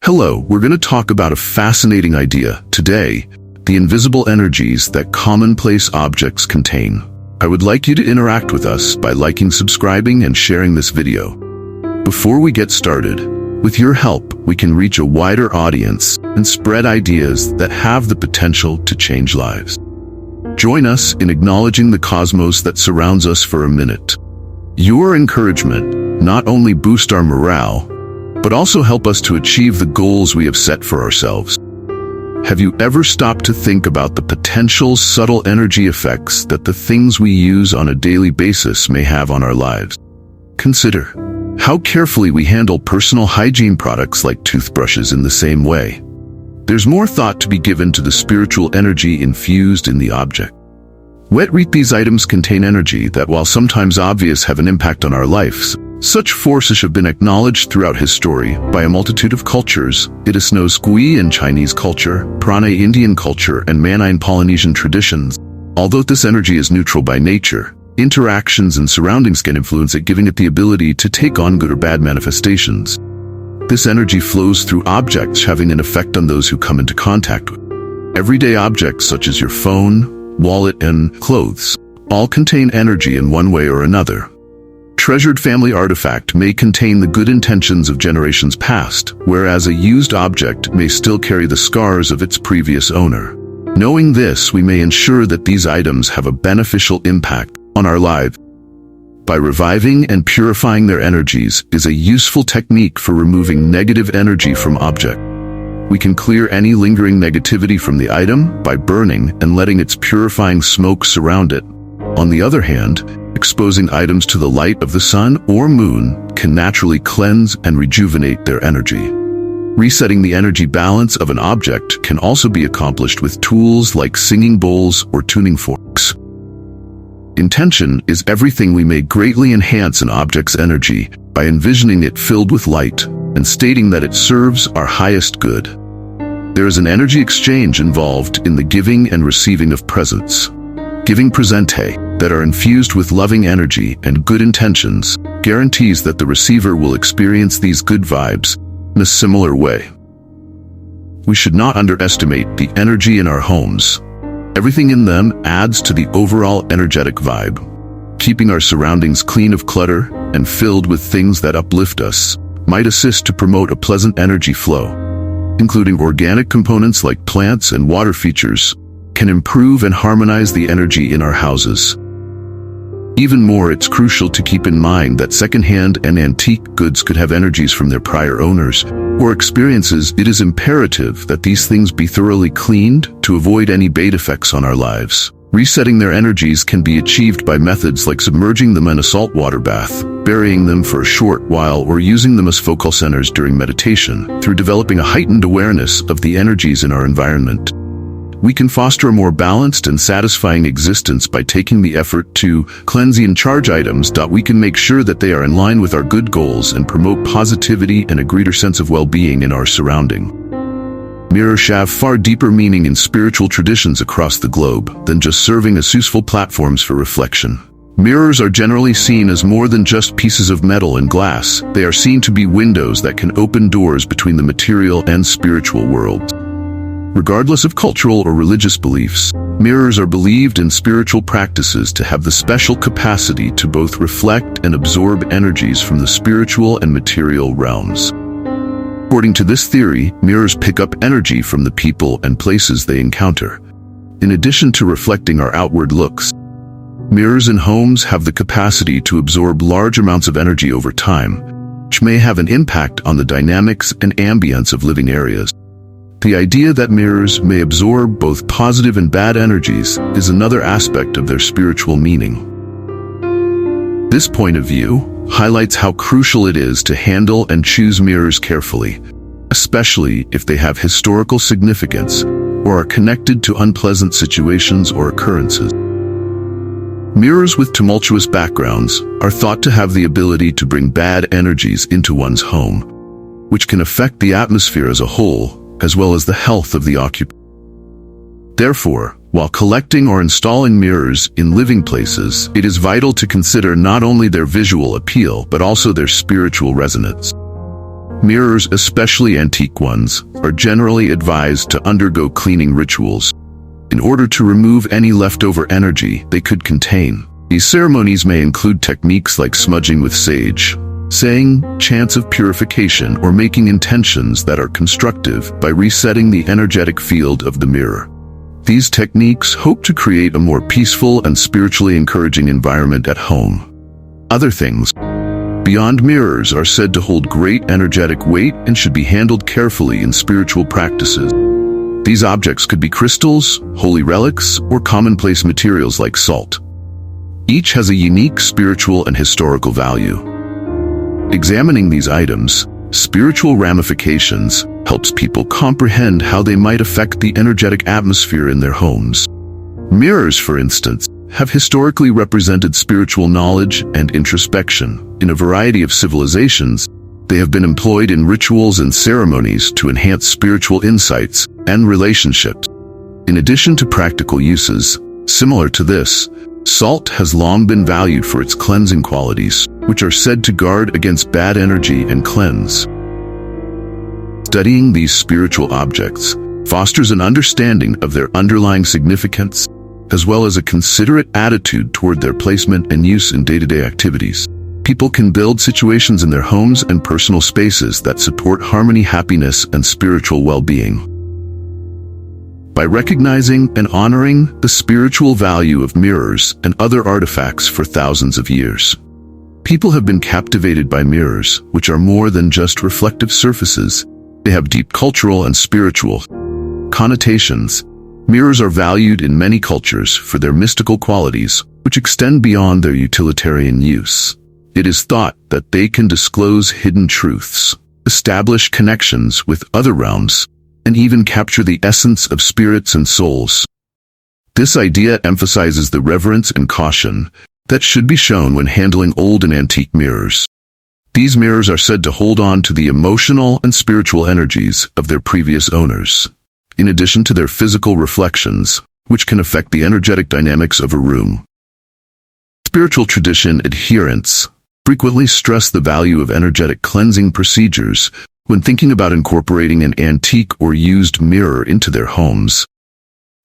Hello, we're going to talk about a fascinating idea today, the invisible energies that commonplace objects contain. I would like you to interact with us by liking, subscribing, and sharing this video. Before we get started, with your help, we can reach a wider audience and spread ideas that have the potential to change lives. Join us in acknowledging the cosmos that surrounds us for a minute. Your encouragement not only boosts our morale, but also help us to achieve the goals we have set for ourselves. Have you ever stopped to think about the potential subtle energy effects that the things we use on a daily basis may have on our lives? Consider how carefully we handle personal hygiene products like toothbrushes in the same way. There's more thought to be given to the spiritual energy infused in the object. These items contain energy that, while sometimes obvious, have an impact on our lives. Such forces have been acknowledged throughout history by a multitude of cultures. It is known as Gui in Chinese culture, Prana Indian culture, and Manine Polynesian traditions. Although this energy is neutral by nature, interactions and surroundings can influence it, giving it the ability to take on good or bad manifestations. This energy flows through objects, having an effect on those who come into contact with. Everyday objects such as your phone, wallet, and clothes all contain energy in one way or another. Treasured family artifact may contain the good intentions of generations past, whereas a used object may still carry the scars of its previous owner. Knowing this, we may ensure that these items have a beneficial impact on our lives. By reviving and purifying their energies is a useful technique for removing negative energy from objects. We can clear any lingering negativity from the item by burning and letting its purifying smoke surround it. On the other hand, exposing items to the light of the sun or moon can naturally cleanse and rejuvenate their energy. Resetting the energy balance of an object can also be accomplished with tools like singing bowls or tuning forks. Intention is everything. We may greatly enhance an object's energy by envisioning it filled with light and stating that it serves our highest good. There is an energy exchange involved in the giving and receiving of presents. Giving presente that are infused with loving energy and good intentions guarantees that the receiver will experience these good vibes in a similar way. We should not underestimate the energy in our homes. Everything in them adds to the overall energetic vibe. Keeping our surroundings clean of clutter and filled with things that uplift us might assist to promote a pleasant energy flow. Including organic components like plants and water features can improve and harmonize the energy in our houses. Even more, it's crucial to keep in mind that secondhand and antique goods could have energies from their prior owners or experiences. It is imperative that these things be thoroughly cleaned to avoid any bad effects on our lives. Resetting their energies can be achieved by methods like submerging them in a saltwater bath, burying them for a short while, or using them as focal centers during meditation. Through developing a heightened awareness of the energies in our environment, we can foster a more balanced and satisfying existence by taking the effort to cleanse and charge items. We can make sure that they are in line with our good goals and promote positivity and a greater sense of well-being in our surrounding. Mirrors have far deeper meaning in spiritual traditions across the globe than just serving as useful platforms for reflection. Mirrors are generally seen as more than just pieces of metal and glass. They are seen to be windows that can open doors between the material and spiritual worlds. Regardless of cultural or religious beliefs, mirrors are believed in spiritual practices to have the special capacity to both reflect and absorb energies from the spiritual and material realms. According to this theory, mirrors pick up energy from the people and places they encounter. In addition to reflecting our outward looks, mirrors in homes have the capacity to absorb large amounts of energy over time, which may have an impact on the dynamics and ambience of living areas. The idea that mirrors may absorb both positive and bad energies is another aspect of their spiritual meaning. This point of view highlights how crucial it is to handle and choose mirrors carefully, especially if they have historical significance or are connected to unpleasant situations or occurrences. Mirrors with tumultuous backgrounds are thought to have the ability to bring bad energies into one's home, which can affect the atmosphere as a whole, as well as the health of the occupant. Therefore, while collecting or installing mirrors in living places, it is vital to consider not only their visual appeal but also their spiritual resonance. Mirrors, especially antique ones, are generally advised to undergo cleaning rituals in order to remove any leftover energy they could contain. These ceremonies may include techniques like smudging with sage, saying chants of purification, or making intentions that are constructive by resetting the energetic field of the mirror. These techniques hope to create a more peaceful and spiritually encouraging environment at home. Other things beyond mirrors are said to hold great energetic weight and should be handled carefully in spiritual practices. These objects could be crystals, holy relics, or commonplace materials like salt. Each has a unique spiritual and historical value. Examining these items' spiritual ramifications helps people comprehend how they might affect the energetic atmosphere in their homes. Mirrors, for instance, have historically represented spiritual knowledge and introspection. In a variety of civilizations, they have been employed in rituals and ceremonies to enhance spiritual insights and relationships. In addition to practical uses similar to this, salt has long been valued for its cleansing qualities, which are said to guard against bad energy and cleanse. Studying these spiritual objects fosters an understanding of their underlying significance, as well as a considerate attitude toward their placement and use in day-to-day activities. People can build situations in their homes and personal spaces that support harmony, happiness, and spiritual well-being. By recognizing and honoring the spiritual value of mirrors and other artifacts for thousands of years, people have been captivated by mirrors, which are more than just reflective surfaces. They have deep cultural and spiritual connotations. Mirrors are valued in many cultures for their mystical qualities, which extend beyond their utilitarian use. It is thought that they can disclose hidden truths, establish connections with other realms, and even capture the essence of spirits and souls. This idea emphasizes the reverence and caution that should be shown when handling old and antique mirrors. These mirrors are said to hold on to the emotional and spiritual energies of their previous owners, in addition to their physical reflections, which can affect the energetic dynamics of a room. Spiritual tradition adherents frequently stress the value of energetic cleansing procedures when thinking about incorporating an antique or used mirror into their homes.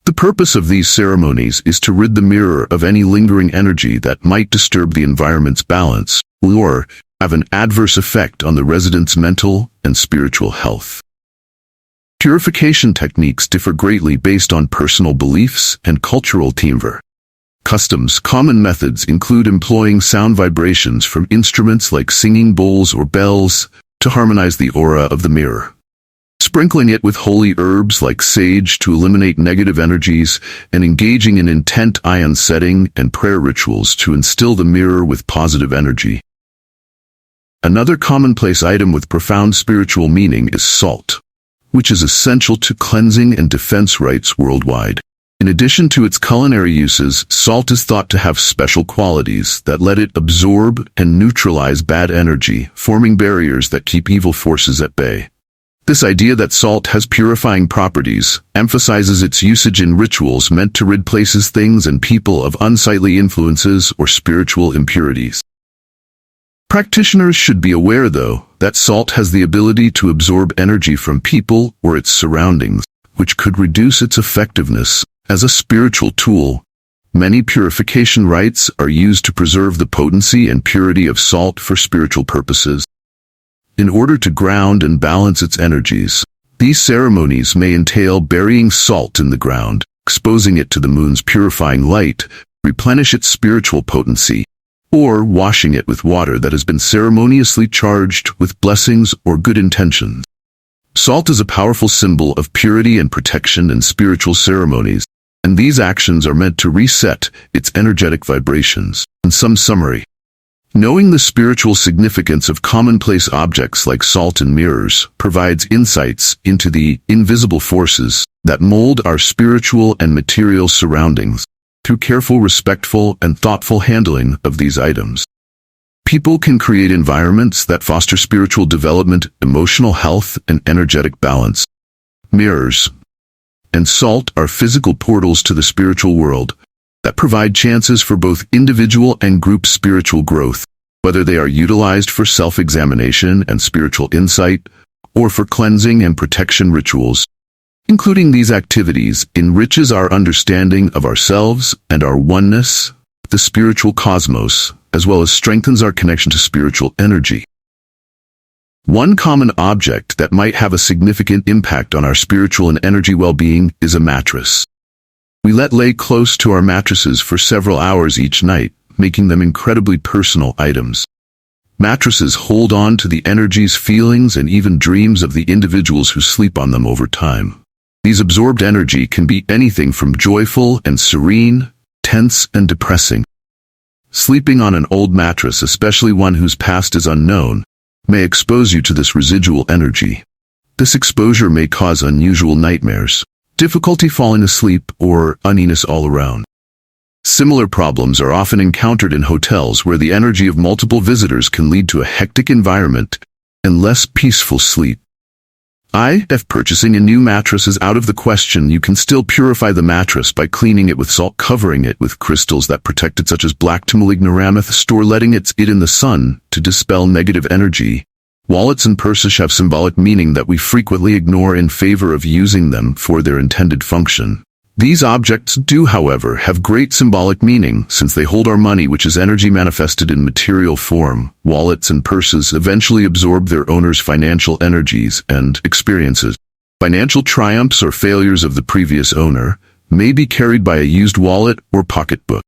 The purpose of these ceremonies is to rid the mirror of any lingering energy that might disturb the environment's balance or have an adverse effect on the resident's mental and spiritual health. Purification techniques differ greatly based on personal beliefs and cultural timbre. Customs. Common methods include employing sound vibrations from instruments like singing bowls or bells to harmonize the aura of the mirror, sprinkling it with holy herbs like sage to eliminate negative energies, and engaging in intent ion setting and prayer rituals to instill the mirror with positive energy. Another commonplace item with profound spiritual meaning is salt, which is essential to cleansing and defense rites worldwide. In addition to its culinary uses, salt is thought to have special qualities that let it absorb and neutralize bad energy, forming barriers that keep evil forces at bay. This idea that salt has purifying properties emphasizes its usage in rituals meant to rid places, things, and people of unsightly influences or spiritual impurities. Practitioners should be aware, though, that salt has the ability to absorb energy from people or its surroundings, which could reduce its effectiveness as a spiritual tool. Many purification rites are used to preserve the potency and purity of salt for spiritual purposes. In order to ground and balance its energies, these ceremonies may entail burying salt in the ground, exposing it to the moon's purifying light, replenish its spiritual potency, or washing it with water that has been ceremoniously charged with blessings or good intentions. Salt is a powerful symbol of purity and protection in spiritual ceremonies, and these actions are meant to reset its energetic vibrations. In some summary, knowing the spiritual significance of commonplace objects like salt and mirrors provides insights into the invisible forces that mold our spiritual and material surroundings. Through careful, respectful, and thoughtful handling of these items, people can create environments that foster spiritual development, emotional health, and energetic balance. Mirrors and salt are physical portals to the spiritual world that provide chances for both individual and group spiritual growth. whether they are utilized for self-examination and spiritual insight, or for cleansing and protection rituals. Including these activities enriches our understanding of ourselves and our oneness, the spiritual cosmos, as well as strengthens our connection to spiritual energy. One common object that might have a significant impact on our spiritual and energy well-being is a mattress. We lay close to our mattresses for several hours each night, making them incredibly personal items. Mattresses hold on to the energies, feelings, and even dreams of the individuals who sleep on them over time. These absorbed energy can be anything from joyful and serene, tense and depressing. Sleeping on an old mattress, especially one whose past is unknown, may expose you to this residual energy. This exposure may cause unusual nightmares, difficulty falling asleep, or uneasiness all around. Similar problems are often encountered in hotels where the energy of multiple visitors can lead to a hectic environment and less peaceful sleep. If purchasing a new mattress is out of the question, you can still purify the mattress by cleaning it with salt, covering it with crystals that protect it, such as black tourmaline or amethyst, or letting it sit in the sun to dispel negative energy. Wallets and purses have symbolic meaning that we frequently ignore in favor of using them for their intended function. These objects do, however, have great symbolic meaning since they hold our money, which is energy manifested in material form. Wallets and purses eventually absorb their owner's financial energies and experiences. Financial triumphs or failures of the previous owner may be carried by a used wallet or pocketbook,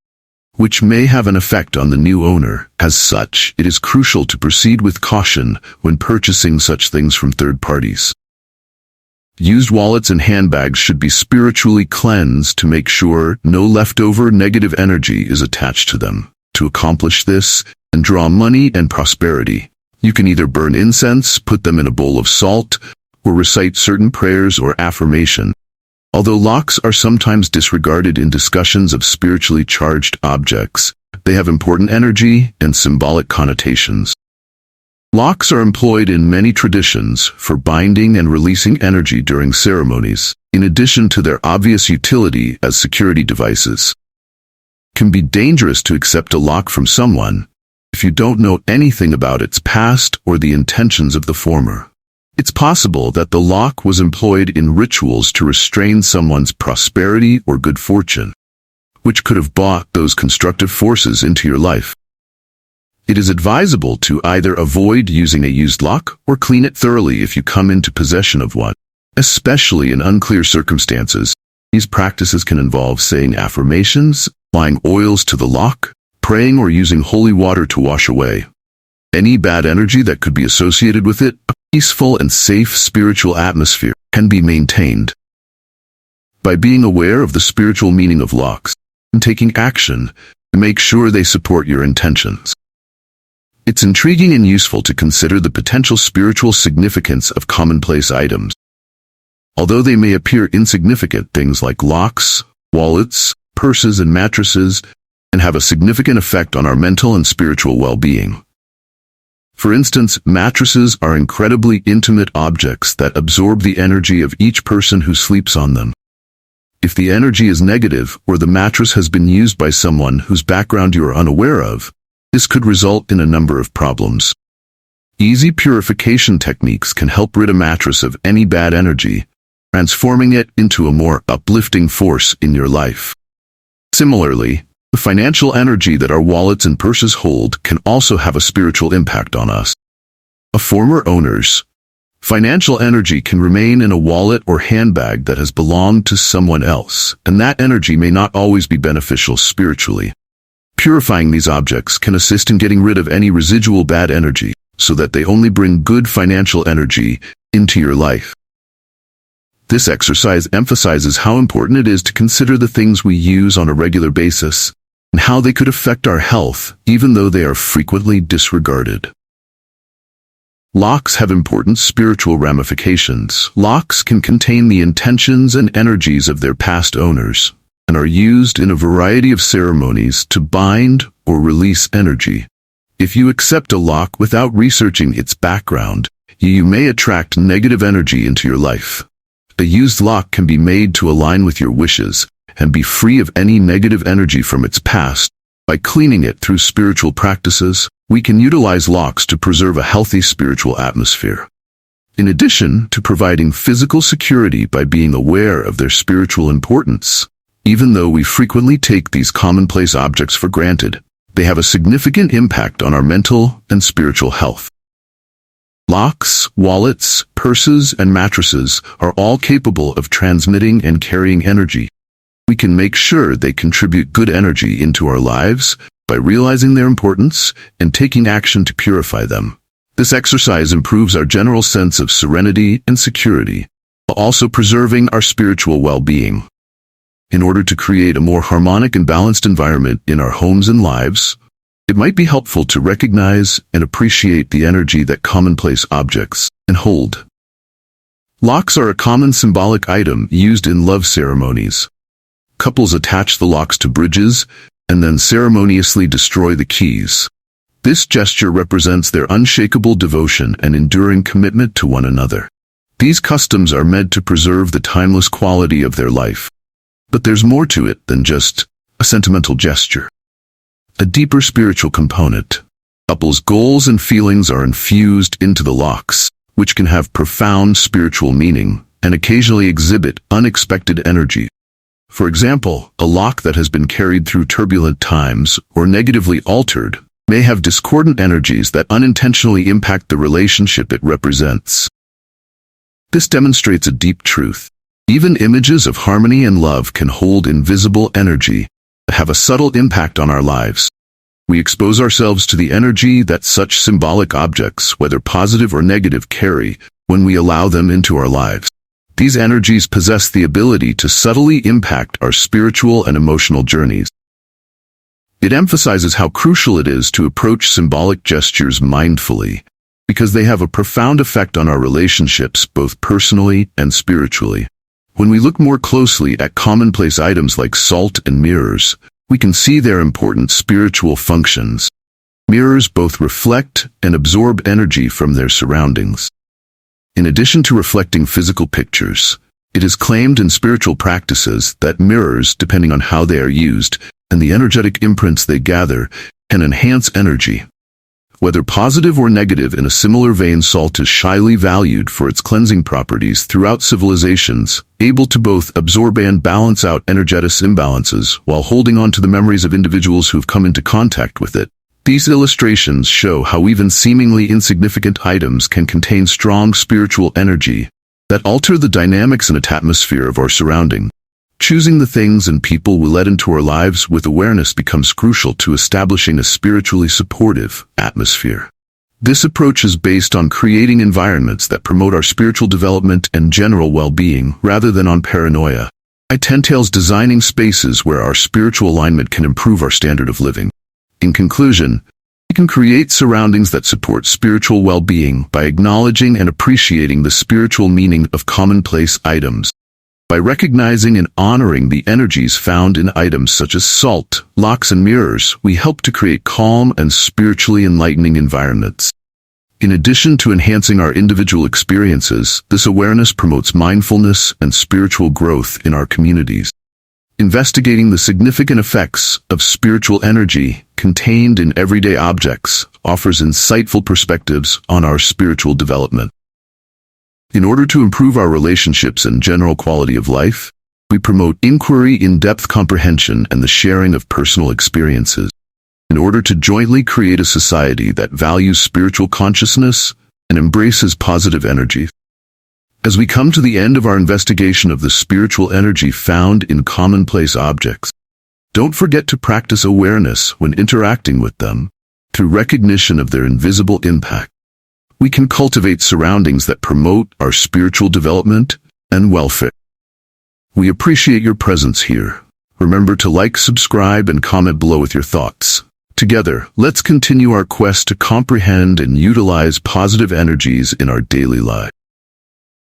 which may have an effect on the new owner. As such, it is crucial to proceed with caution when purchasing such things from third parties. Used wallets and handbags should be spiritually cleansed to make sure no leftover negative energy is attached to them. To accomplish this and draw money and prosperity, you can either burn incense, put them in a bowl of salt, or recite certain prayers or affirmation. Although locks are sometimes disregarded in discussions of spiritually charged objects, they have important energy and symbolic connotations. Locks are employed in many traditions for binding and releasing energy during ceremonies, in addition to their obvious utility as security devices. It can be dangerous to accept a lock from someone if you don't know anything about its past or the intentions of the former. It's possible that the lock was employed in rituals to restrain someone's prosperity or good fortune, which could have brought those constructive forces into your life. It is advisable to either avoid using a used lock or clean it thoroughly if you come into possession of one, especially in unclear circumstances. These practices can involve saying affirmations, applying oils to the lock, praying, or using holy water to wash away any bad energy that could be associated with it. A peaceful and safe spiritual atmosphere can be maintained by being aware of the spiritual meaning of locks and taking action to make sure they support your intentions. It's intriguing and useful to consider the potential spiritual significance of commonplace items. Although they may appear insignificant, things like locks, wallets, purses, and mattresses can have a significant effect on our mental and spiritual well-being. For instance, mattresses are incredibly intimate objects that absorb the energy of each person who sleeps on them. If the energy is negative or the mattress has been used by someone whose background you are unaware of, this could result in a number of problems. Easy purification techniques can help rid a mattress of any bad energy, transforming it into a more uplifting force in your life. Similarly, the financial energy that our wallets and purses hold can also have a spiritual impact on us. A former owner's financial energy can remain in a wallet or handbag that has belonged to someone else, and that energy may not always be beneficial spiritually. Purifying these objects can assist in getting rid of any residual bad energy, so that they only bring good financial energy into your life. This exercise emphasizes how important it is to consider the things we use on a regular basis and how they could affect our health, even though they are frequently disregarded. Locks have important spiritual ramifications. Locks can contain the intentions and energies of their past owners, and are used in a variety of ceremonies to bind or release energy. If you accept a lock without researching its background, you may attract negative energy into your life. A used lock can be made to align with your wishes and be free of any negative energy from its past. By cleaning it through spiritual practices, we can utilize locks to preserve a healthy spiritual atmosphere. In addition to providing physical security by being aware of their spiritual importance, even though we frequently take these commonplace objects for granted, they have a significant impact on our mental and spiritual health. Locks, wallets, purses, and mattresses are all capable of transmitting and carrying energy. We can make sure they contribute good energy into our lives by realizing their importance and taking action to purify them. This exercise improves our general sense of serenity and security, while also preserving our spiritual well-being. In order to create a more harmonic and balanced environment in our homes and lives, it might be helpful to recognize and appreciate the energy that commonplace objects can hold. Locks are a common symbolic item used in love ceremonies. Couples attach the locks to bridges and then ceremoniously destroy the keys. This gesture represents their unshakable devotion and enduring commitment to one another. These customs are meant to preserve the timeless quality of their life. But there's more to it than just a sentimental gesture. A deeper spiritual component. Couples' goals and feelings are infused into the locks, which can have profound spiritual meaning and occasionally exhibit unexpected energy. For example, a lock that has been carried through turbulent times or negatively altered may have discordant energies that unintentionally impact the relationship it represents. This demonstrates a deep truth. Even images of harmony and love can hold invisible energy that have a subtle impact on our lives. We expose ourselves to the energy that such symbolic objects, whether positive or negative, carry when we allow them into our lives. These energies possess the ability to subtly impact our spiritual and emotional journeys. It emphasizes how crucial it is to approach symbolic gestures mindfully, because they have a profound effect on our relationships both personally and spiritually. When we look more closely at commonplace items like salt and mirrors, we can see their important spiritual functions. Mirrors both reflect and absorb energy from their surroundings. In addition to reflecting physical pictures, it is claimed in spiritual practices that mirrors, depending on how they are used and the energetic imprints they gather, can enhance energy. Whether positive or negative, in a similar vein, salt is highly valued for its cleansing properties throughout civilizations, able to both absorb and balance out energetic imbalances while holding on to the memories of individuals who've come into contact with it. These illustrations show how even seemingly insignificant items can contain strong spiritual energy that alter the dynamics and atmosphere of our surrounding. Choosing the things and people we let into our lives with awareness becomes crucial to establishing a spiritually supportive atmosphere. This approach is based on creating environments that promote our spiritual development and general well-being rather than on paranoia. It entails designing spaces where our spiritual alignment can improve our standard of living. In conclusion, we can create surroundings that support spiritual well-being by acknowledging and appreciating the spiritual meaning of commonplace items. By recognizing and honoring the energies found in items such as salt, locks, and mirrors, we help to create calm and spiritually enlightening environments. In addition to enhancing our individual experiences, this awareness promotes mindfulness and spiritual growth in our communities. Investigating the significant effects of spiritual energy contained in everyday objects offers insightful perspectives on our spiritual development. In order to improve our relationships and general quality of life, we promote inquiry, in-depth comprehension, and the sharing of personal experiences, in order to jointly create a society that values spiritual consciousness and embraces positive energy. As we come to the end of our investigation of the spiritual energy found in commonplace objects, don't forget to practice awareness when interacting with them. Through recognition of their invisible impact, we can cultivate surroundings that promote our spiritual development and welfare. We appreciate your presence here. Remember to like, subscribe, and comment below with your thoughts. Together, let's continue our quest to comprehend and utilize positive energies in our daily life.